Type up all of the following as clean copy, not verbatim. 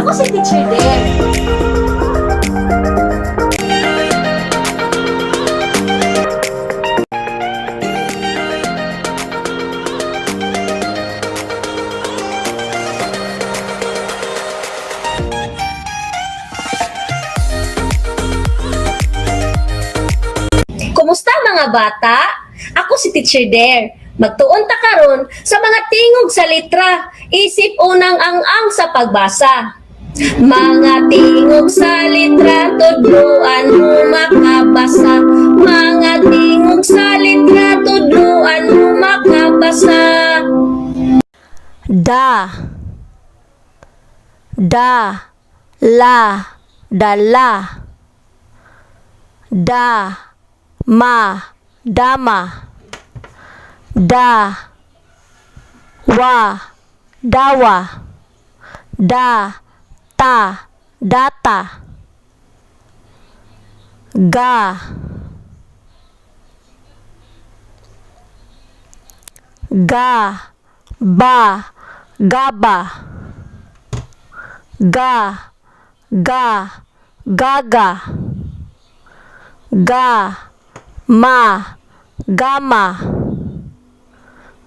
Ako si Teacher Del. Kumusta mga bata? Ako si Teacher Der. Magtuon ta karon sa mga tingog sa letra. Isip unang ang sa pagbasa. Mga tingog sa letra, tudluan mo makabasa. Mga tingog sa letra, tudluan mo makabasa. Da, da, la, dala. Da, ma, dama. Da, wa, dawa. Da, ta, data. Ga, ga, ba, gaba. Ga, ga, gaga. Ga, ma, gama.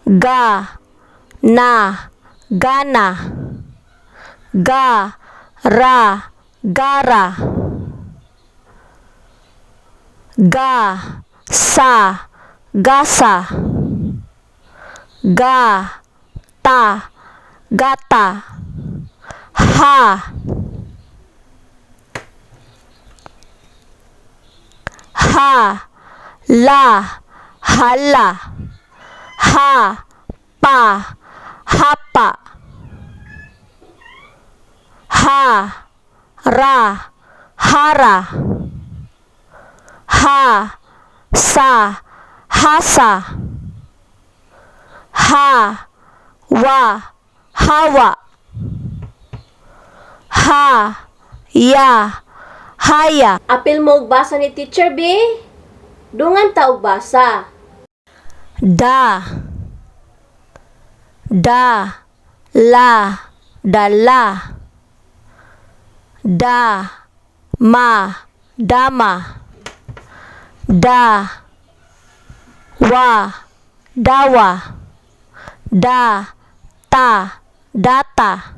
Ga, na, gana. Ga, ra, gara. Ga, sa, gasa. Ga, ta, gata. Ha, ha, la, hala. Ha, pa, hapa. Ha, ra, hara. Ha, sa, hasa. Ha, wa, hawa. Ha, ya, haya. Apil mo og basa ni Teacher B? Dungan ta og basa. Da, da, la, dala. Da, ma, dama. Da, wa, dawa. Da, ta, data.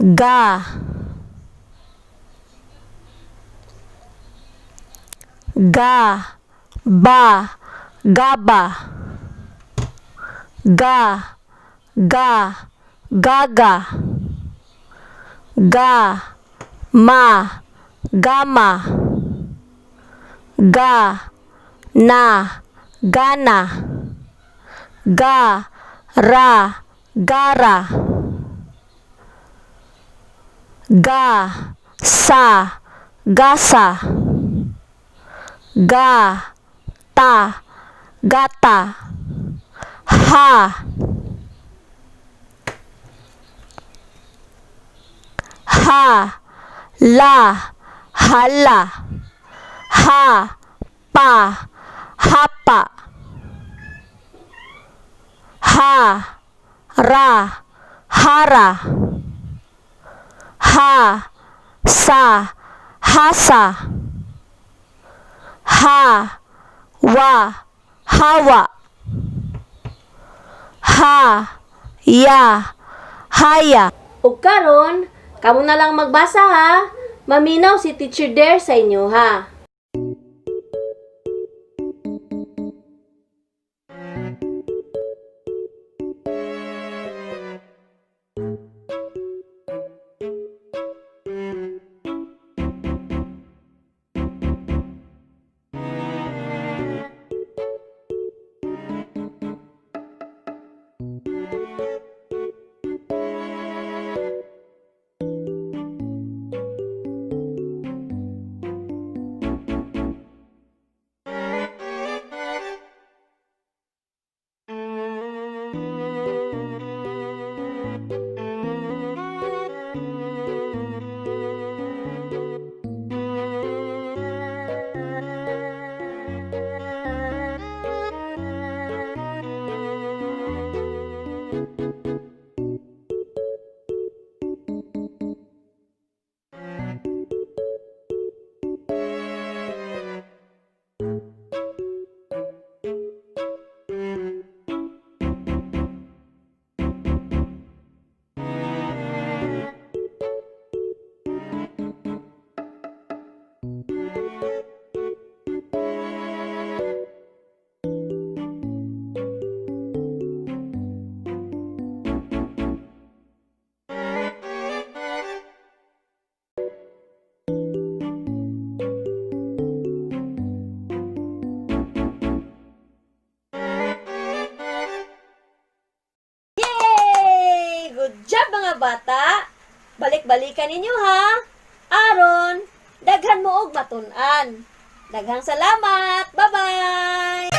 Ga, ga, ba, gaba. Ga, ga, gaga. Ga, ma, gama. Ga, na, gana. Ga, ra, gara. Ga, sa, gasa. Ga, ta, gata. Ha, ha, la, hala. Ha, pa, hapa. Ha, ra, hara. Ha, sa, hasa. Ha, wa, hawa. Ha, ya, haya. Ug karon, kamo na lang magbasa ha. Maminaw si Teacher Der sa inyo ha. Good job mga bata. Balik-balikan ninyo ha. Aron, daghan mo og matun-an. Daghang salamat. Bye-bye.